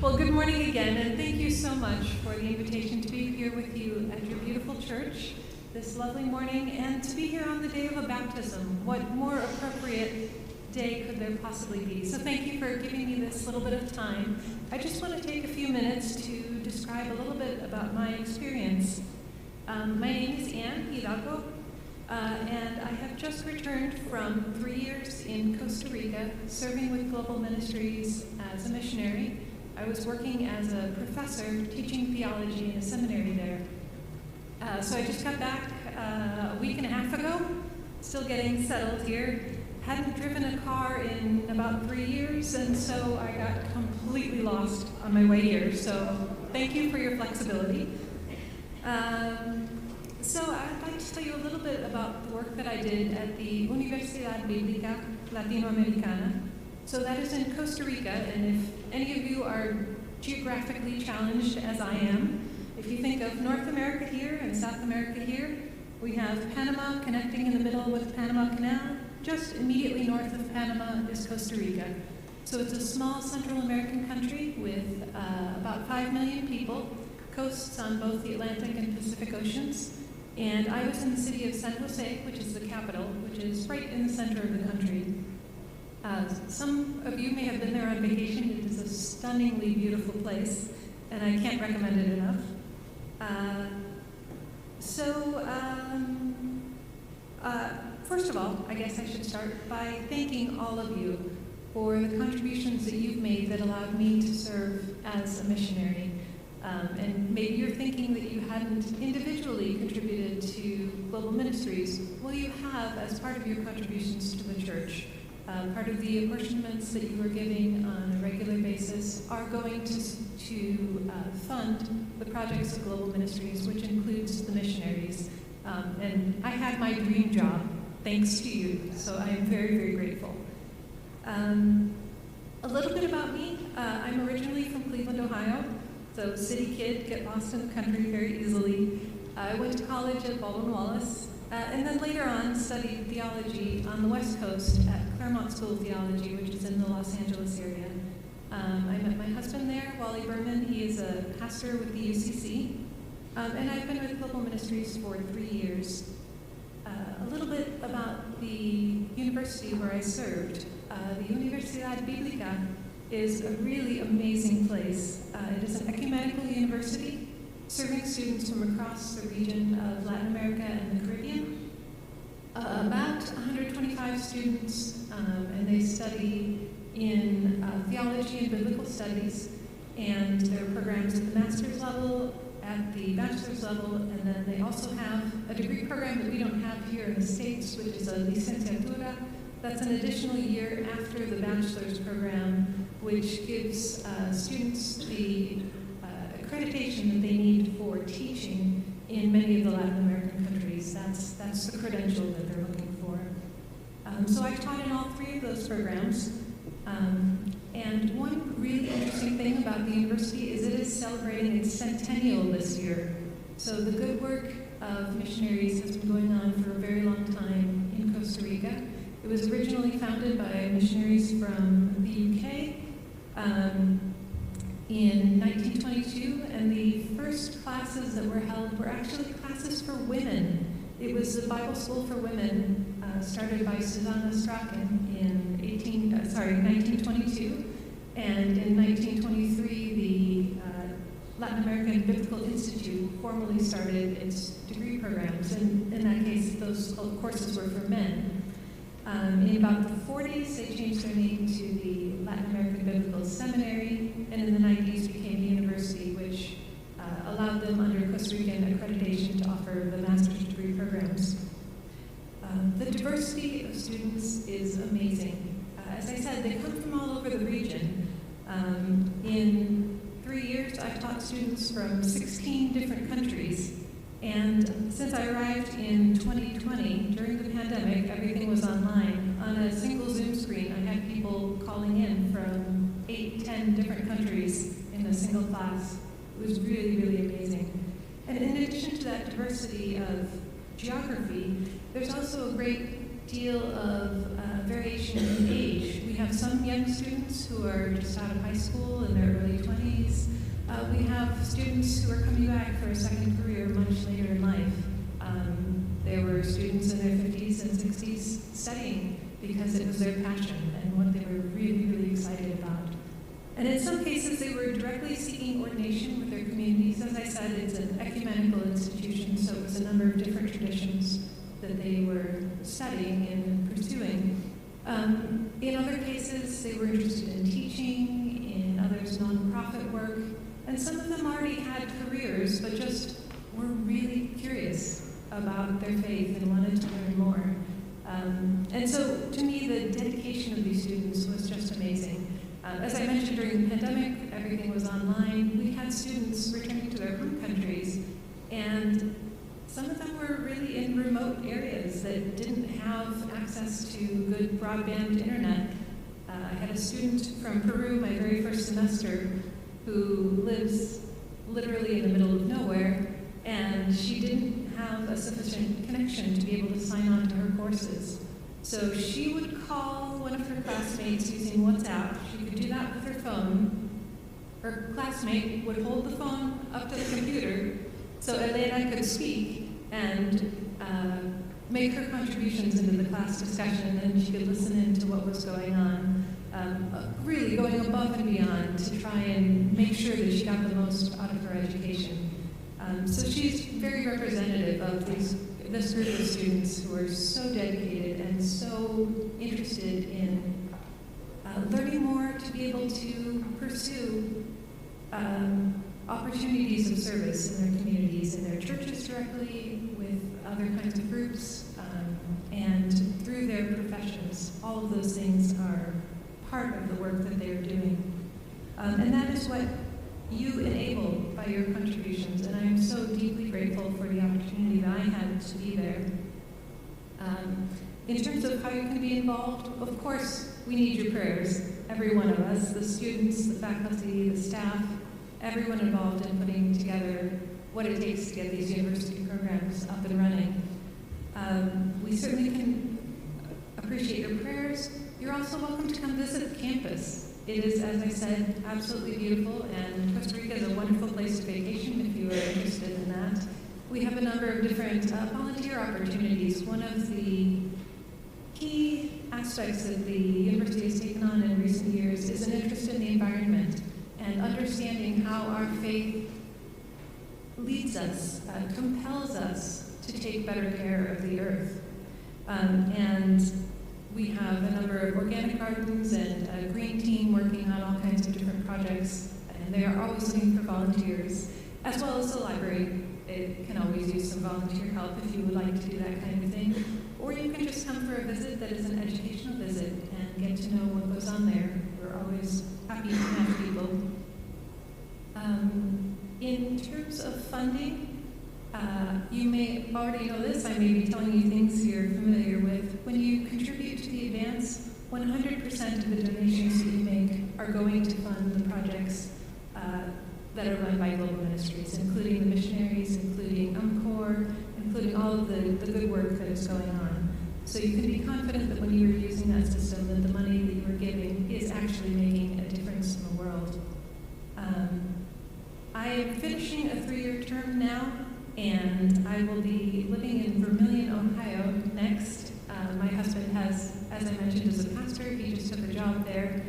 Well, good morning again, and thank you so much for the invitation to be here with you at your beautiful church this lovely morning, and to be here on the day of a baptism. What more appropriate day could there possibly be? So thank you for giving me this little bit of time. I just want to take a few minutes to describe a little bit about my experience. My name is Hidalgo, and I have just returned from 3 years in Costa Rica, serving with Global Ministries as a missionary. I was working as a professor teaching theology in a seminary there. So I just got back a week and a half ago, still getting settled here. Hadn't driven a car in about 3 years, and so I got completely lost on my way here. So thank you for your flexibility. So I'd like to tell you a little bit about the work that I did at the Universidad Bíblica Latinoamericana. So that is in Costa Rica, and if any of you are geographically challenged as I am, if you think of North America here and South America here, we have Panama connecting in the middle with the Panama Canal. Just immediately north of Panama is Costa Rica. So it's a small Central American country with about 5 million people, coasts on both the Atlantic and Pacific Oceans. And I was in the city of San Jose, which is the capital, which is right in the center of the country. Some of you may have been there on vacation. It is a stunningly beautiful place, and I can't recommend it enough. First of all, I guess I should start by thanking all of you for the contributions that you've made that allowed me to serve as a missionary. And maybe you're thinking that you hadn't individually contributed to Global Ministries. Well, you have as part of your contributions to the church. Part of the apportionments that you are giving on a regular basis are going to fund the projects of Global Ministries, which includes the missionaries. And I had my dream job thanks to you, so I am very, very grateful. A little bit about me. I'm originally from Cleveland, Ohio. So city kid, get lost in the country very easily. I went to college at Baldwin-Wallace, and then later on studied theology on the West Coast at Claremont School of Theology, which is in the Los Angeles area. I met my husband there, Wally Berman. He is a pastor with the UCC, and I've been with Global Ministries for 3 years. A little bit about the university where I served. The Universidad Bíblica is a really amazing place. It is an ecumenical university serving students from across the region of Latin America and the Caribbean. About 125 students, and they study in theology and biblical studies, and there are programs at the master's level, at the bachelor's level, and then they also have a degree program that we don't have here in the States, which is a licenciatura. That's an additional year after the bachelor's program, which gives students the accreditation that they need for teaching in many of the Latin American countries. That's the credential that they're looking for. So I taught in all 3 of those programs. And one really interesting thing about the university is it is celebrating its centennial this year. So the good work of missionaries has been going on for a very long time in Costa Rica. It was originally founded by missionaries from the UK in 1922, and the first classes that were held were actually classes for women. It was a Bible school for women started by Susanna Strachan in 1922, and in 1923 the Latin American Biblical Institute formally started its degree programs, and in that case those courses were for men. In about the 40s, they changed their name to the Latin American Biblical Seminary, and in the 90s became the university, which allowed them under Costa Rican accreditation to offer the master's degree programs. The diversity of students is amazing. As I said, they come from all over the region. In 3 years, I've taught students from 16 different countries. And since I arrived in 2020, during the pandemic, everything was online. On a single Zoom screen, I had people calling in from 8, 10 different countries in a single class. It was really, really amazing. And in addition to that diversity of geography, there's also a great deal of variation in age. We have some young students who are just out of high school in their early 20s. We have students who are coming back for a second career much later in life. There were students in their 50s and 60s studying because it was their passion and what they were really, really excited about. And in some cases, they were directly seeking ordination with their communities. As I said, it's an ecumenical institution, so it was a number of different traditions that they were studying and pursuing. In other cases, they were interested in teaching, in others, nonprofit work, and some of them already had careers, but just were really curious about their faith and wanted to learn more. And so, to me, the dedication of these students was just amazing. As I mentioned, during the pandemic, everything was online. We had students returning to their home countries, and some of them were really in remote areas that didn't have access to good broadband internet. I had a student from Peru, my very first semester, who lives literally in the middle of nowhere, and she didn't have a sufficient connection to be able to sign on to her courses. So she would call one of her classmates using WhatsApp. She could do that with her phone. Her classmate would hold the phone up to the computer so Elena could speak and make her contributions into the class discussion, and she could listen in to what was going on, really going above and beyond to try and make sure that she got the most out of her education. So she's very representative of this group of students who are so dedicated and so interested in learning more to be able to pursue opportunities of service in their communities, in their churches directly, with other kinds of groups, and through their professions. All of those things are part of the work that they are doing. And that is what you enable by your contributions, and I am so deeply grateful for the opportunity that I had to be there. In terms of how you can be involved, of course, we need your prayers, every one of us, the students, the faculty, the staff, everyone involved in putting together what it takes to get these university programs up and running. We certainly can appreciate your prayers. You're also welcome to come visit the campus. It is, as I said, absolutely beautiful, and Costa Rica is a wonderful place to vacation if you are interested in that. We have a number of different volunteer opportunities. One of the key aspects that the university has taken on in recent years is an interest in the environment and understanding how our faith leads us, compels us to take better care of the earth. And we have a number of organic gardens and a green team working on all kinds of different projects, and they are always looking for volunteers, as well as the library. It can always use some volunteer help if you would like to do that kind of thing. Or you can just come for a visit that is an educational visit and get to know what goes on there. We're always happy to have people. In terms of funding, you may already know this. I may be telling you things you're familiar with. When you contribute to the advance, 100% of the donations that you make are going to fund the projects that are run by Global Ministries, including the Missionaries, including UMCOR, including all of the good work that is going on. So you can be confident that when you are using that system, that the money that you are giving is actually making a difference in the world. I am finishing a 3-year term now, and I will be living in Vermilion, Ohio next. My husband has, as I mentioned, is a pastor. He just took a job there.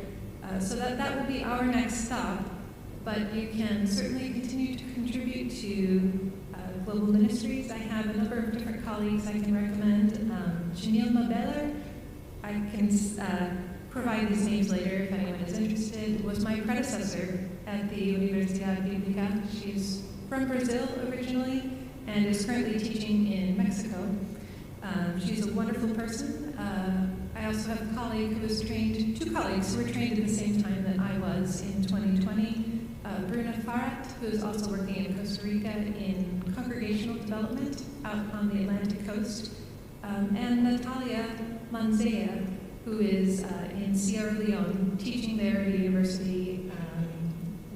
So that will be our next stop. But you can certainly continue to contribute to Global Ministries. I have a number of different colleagues I can recommend. Janelle Mabeller, I can provide these names later if anyone is interested, was my predecessor at the Universidad Bíblica. She's from Brazil originally and is currently teaching in Mexico. She's a wonderful person. I also have a colleague who was trained, 2 colleagues who were trained at the same time that I was in 2020. Bruna Farat, who is also working in Costa Rica in congregational development out on the Atlantic coast, and Natalia Manzea, who is in Sierra Leone, teaching there at a university,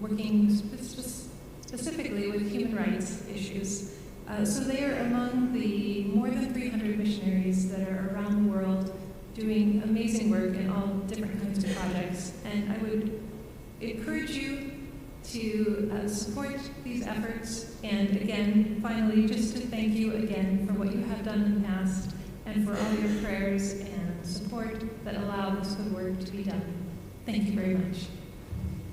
working specifically with human rights issues. So they are among the more than 300 missionaries that are around the world doing amazing work in all different kinds of projects. And I would encourage you to support these efforts. And again, finally, just to thank you again for what you have done in the past and for all your prayers and support that allow this good work to be done. Thank you very much.